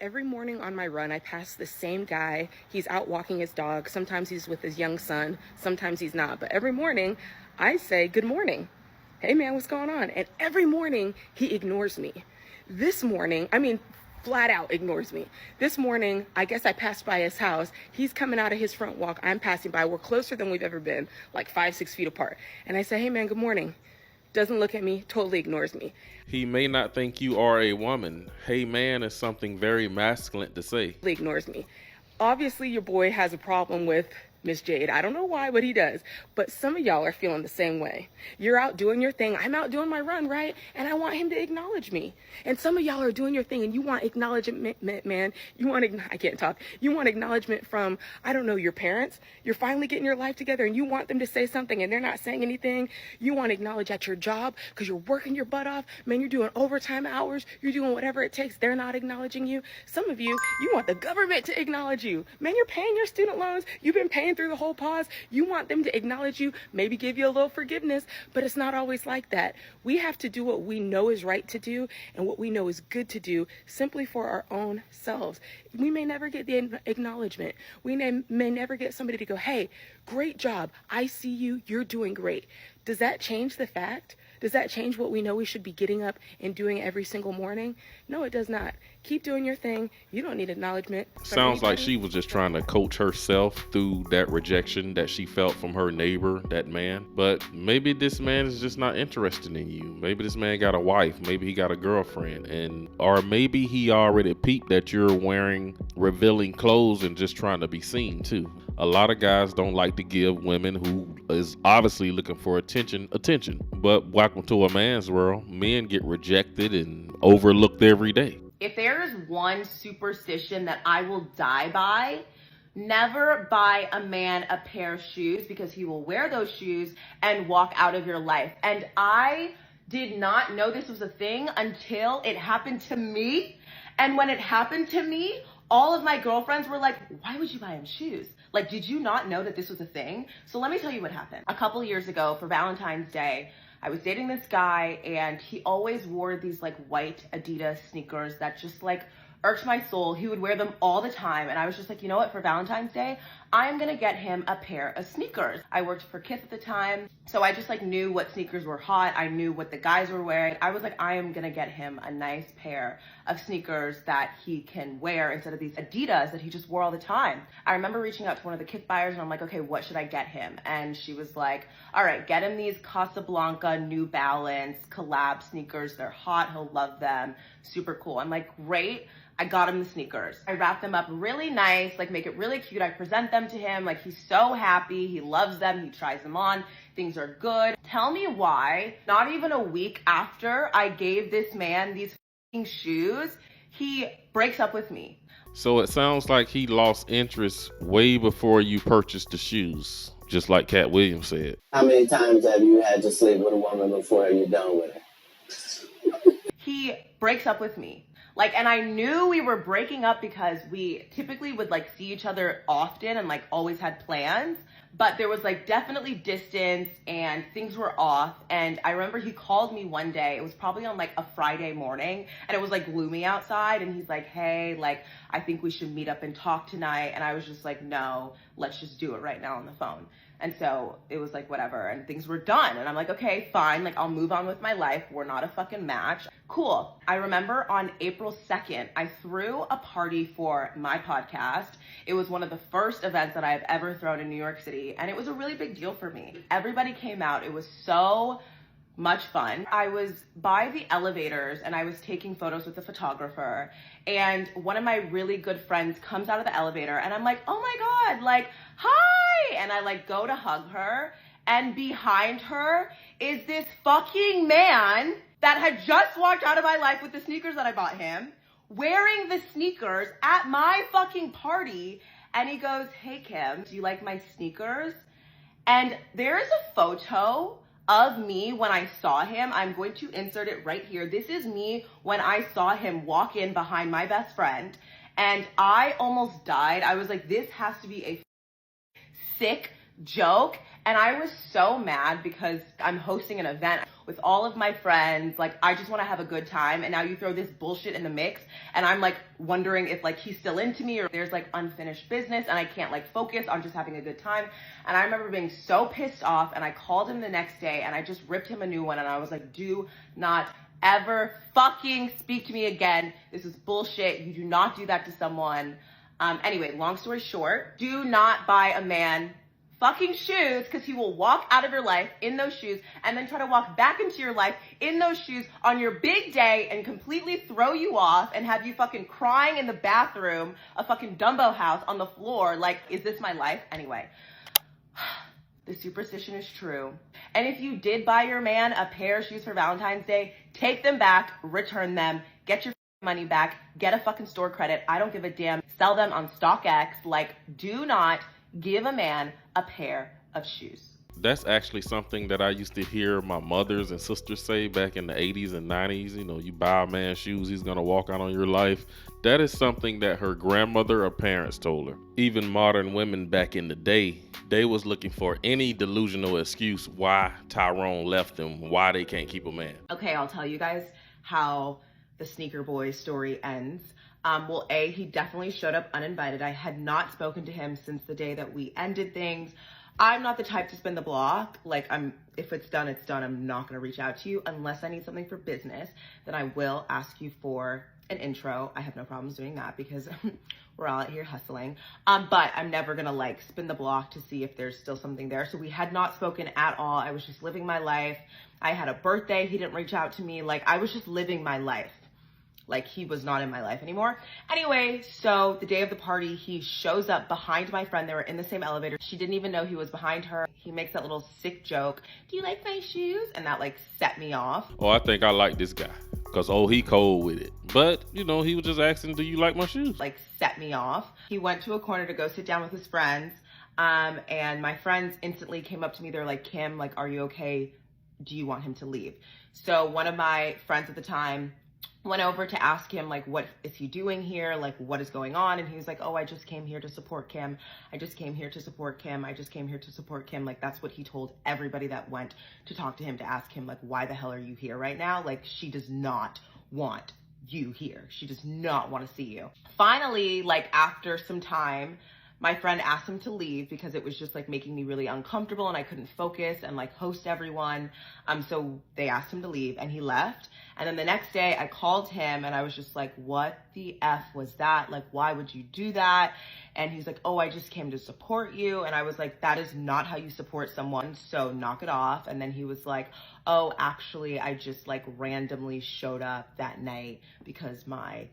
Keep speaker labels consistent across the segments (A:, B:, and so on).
A: every morning on my run, I pass the same guy. He's out walking his dog. Sometimes he's with his young son. Sometimes he's not. But every morning, I say, good morning. Hey, man, what's going on? And every morning, he ignores me. This morning, flat out ignores me. This morning, I guess I passed by his house. He's coming out of his front walk. I'm passing by. We're closer than we've ever been, like 5-6 feet apart. And I say, hey, man, good morning. Doesn't look at me, totally ignores me.
B: He may not think you are a woman. Hey, man is something very masculine to say.
A: Totally ignores me. Obviously, your boy has a problem with Miss Jade. I don't know why, but he does. But some of y'all are feeling the same way. You're out doing your thing. I'm out doing my run, right? And I want him to acknowledge me. And some of y'all are doing your thing and you want acknowledgement, man. I can't talk. You want acknowledgement from, I don't know, your parents. You're finally getting your life together and you want them to say something and they're not saying anything. You want to acknowledge at your job because you're working your butt off. Man, you're doing overtime hours. You're doing whatever it takes. They're not acknowledging you. Some of you want the government to acknowledge you. Man, you're paying your student loans. You've been paying through the whole pause. You want them to acknowledge you, maybe give you a little forgiveness, but it's not always like that. We have to do what we know is right to do and what we know is good to do simply for our own selves. We may never get the acknowledgement. We may never get somebody to go, hey, great job. I see you. You're doing great. Does that change the fact? Does that change what we know we should be getting up and doing every single morning? No, it does not. Keep doing your thing. You don't need acknowledgement.
B: Sounds like she was just trying to coach herself through that rejection that she felt from her neighbor, that man. But maybe this man is just not interested in you. Maybe this man got a wife. Maybe he got a girlfriend. Or maybe he already peeped that you're wearing revealing clothes and just trying to be seen too. A lot of guys don't like to give women who is obviously looking for attention. But welcome to a man's world. Men get rejected and overlooked every day.
C: If there is one superstition that I will die by, never buy a man a pair of shoes because he will wear those shoes and walk out of your life. And I did not know this was a thing until it happened to me. And when it happened to me, all of my girlfriends were like, why would you buy him shoes? Like, did you not know that this was a thing? So let me tell you what happened. A couple years ago for Valentine's Day, I was dating this guy and he always wore these like white Adidas sneakers that just like irked my soul. He would wear them all the time. And I was just like, you know what, for Valentine's Day, I'm gonna get him a pair of sneakers. I worked for Kith at the time. So I just like knew what sneakers were hot. I knew what the guys were wearing. I was like, I am gonna get him a nice pair of sneakers that he can wear instead of these Adidas that he just wore all the time. I remember reaching out to one of the Kith buyers and I'm like, okay, what should I get him? And she was like, all right, get him these Casablanca New Balance collab sneakers. They're hot, he'll love them. Super cool. I'm like, great. I got him the sneakers. I wrap them up really nice, like make it really cute. I present them to him, like he's so happy. He loves them. He tries them on. Things are good. Tell me why, not even a week after I gave this man these f***ing shoes, he breaks up with me.
B: So it sounds like he lost interest way before you purchased the shoes, just like Cat Williams said.
D: How many times have you had to sleep with a woman before you're done with her?
C: He breaks up with me. Like, and I knew we were breaking up because we typically would like see each other often and like always had plans, but there was like definitely distance and things were off. And I remember he called me one day, it was probably on like a Friday morning and it was like gloomy outside. And he's like, hey, like, I think we should meet up and talk tonight. And I was just like, no, let's just do it right now on the phone. And so it was like, whatever, and things were done. And I'm like, okay, fine, like I'll move on with my life. We're not a fucking match. Cool. I remember on April 2nd, I threw a party for my podcast. It was one of the first events that I've ever thrown in New York City. And it was a really big deal for me. Everybody came out. It was so much fun. I was by the elevators and I was taking photos with the photographer. And one of my really good friends comes out of the elevator and I'm like, oh my God, like, hi. And I like go to hug her and behind her is this fucking man that had just walked out of my life with the sneakers that I bought him, wearing the sneakers at my fucking party. And he goes, hey Kim, do you like my sneakers? And there is a photo of me when I saw him. I'm going to insert it right here. This is me when I saw him walk in behind my best friend and I almost died. I was like, this has to be a sick joke. And I was so mad because I'm hosting an event. with all of my friends. Like, I just want to have a good time. And now you throw this bullshit in the mix. And I'm like wondering if like he's still into me or there's like unfinished business and I can't like focus on just having a good time. And I remember being so pissed off, and I called him the next day and I just ripped him a new one. And I was like, do not ever fucking speak to me again. This is bullshit. You do not do that to someone. Anyway, long story short, do not buy a man fucking shoes, because he will walk out of your life in those shoes and then try to walk back into your life in those shoes on your big day and completely throw you off and have you fucking crying in the bathroom, a fucking Dumbo house on the floor. Like, is this my life? Anyway, the superstition is true. And if you did buy your man a pair of shoes for Valentine's Day, take them back, return them, get your money back, get a fucking store credit. I don't give a damn. Sell them on StockX. Like, do not give a man a pair of shoes.
B: That's actually something that I used to hear my mothers and sisters say back in the 80s and 90s. You know, you buy a man shoes, he's gonna walk out on your life. That is something that her grandmother or parents told her. Even modern women back in the day, they was looking for any delusional excuse why Tyrone left them, why they can't keep a man.
C: Okay, I'll tell you guys how the sneaker boy story ends. Well, A, he definitely showed up uninvited. I had not spoken to him since the day that we ended things. I'm not the type to spin the block. Like, if it's done, it's done. I'm not gonna reach out to you unless I need something for business. Then I will ask you for an intro. I have no problems doing that because we're all out here hustling. But I'm never gonna like spin the block to see if there's still something there. So we had not spoken at all. I was just living my life. I had a birthday. He didn't reach out to me. Like, I was just living my life. Like, he was not in my life anymore. Anyway, so the day of the party, he shows up behind my friend. They were in the same elevator. She didn't even know he was behind her. He makes that little sick joke. Do you like my shoes? And that like set me off.
B: Oh, I think I like this guy. Cause he cold with it. But, you know, he was just asking, do you like my shoes?
C: Like, set me off. He went to a corner to go sit down with his friends. And my friends instantly came up to me. They're like, Kim, like, are you okay? Do you want him to leave? So one of my friends at the time went over to ask him, like, what is he doing here? Like, what is going on? And he was like, oh, I just came here to support Kim. I just came here to support Kim. I just came here to support Kim. Like, that's what he told everybody that went to talk to him, to ask him, like, why the hell are you here right now? Like, she does not want you here. She does not want to see you. Finally, like, after some time, my friend asked him to leave because it was just like making me really uncomfortable and I couldn't focus and like host everyone. So they asked him to leave and he left. And then the next day I called him and I was just like, what the F was that? Like, why would you do that? And he's like, oh, I just came to support you. And I was like, that is not how you support someone. So knock it off. And then he was like, oh, actually, I just like randomly showed up that night because my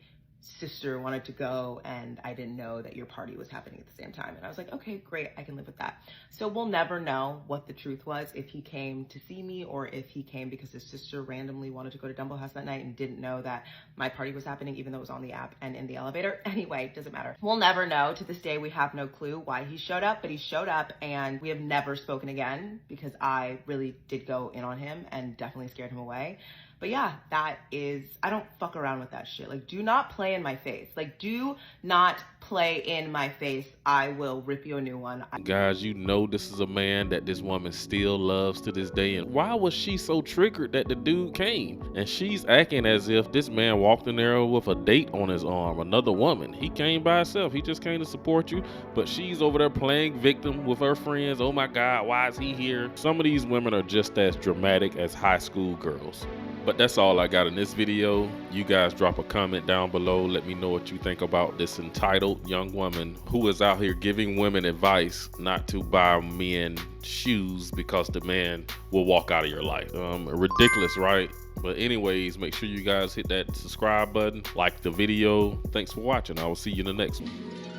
C: sister wanted to go and I didn't know that your party was happening at the same time. And I was like, okay, great, I can live with that. So we'll never know what the truth was, if he came to see me or if he came because his sister randomly wanted to go to Dumbo House that night and didn't know that my party was happening, even though it was on the app and in the elevator. Anyway, doesn't matter. We'll never know. To this day, we have no clue why he showed up, but he showed up and we have never spoken again because I really did go in on him and definitely scared him away. But yeah, that is, I don't fuck around with that shit. Like, do not play in my face. Like, do not play in my face. I will rip you a new one.
B: Guys, you know this is a man that this woman still loves to this day. And why was she so triggered that the dude came? And she's acting as if this man walked in there with a date on his arm, another woman. He came by himself. He just came to support you. But she's over there playing victim with her friends. Oh my God, why is he here? Some of these women are just as dramatic as high school girls. But that's all I got in this video. You guys drop a comment down below. Let me know what you think about this entitled young woman who is out here giving women advice not to buy men shoes because the man will walk out of your life. Ridiculous, right? But anyways, make sure you guys hit that subscribe button, like the video. Thanks for watching. I will see you in the next one.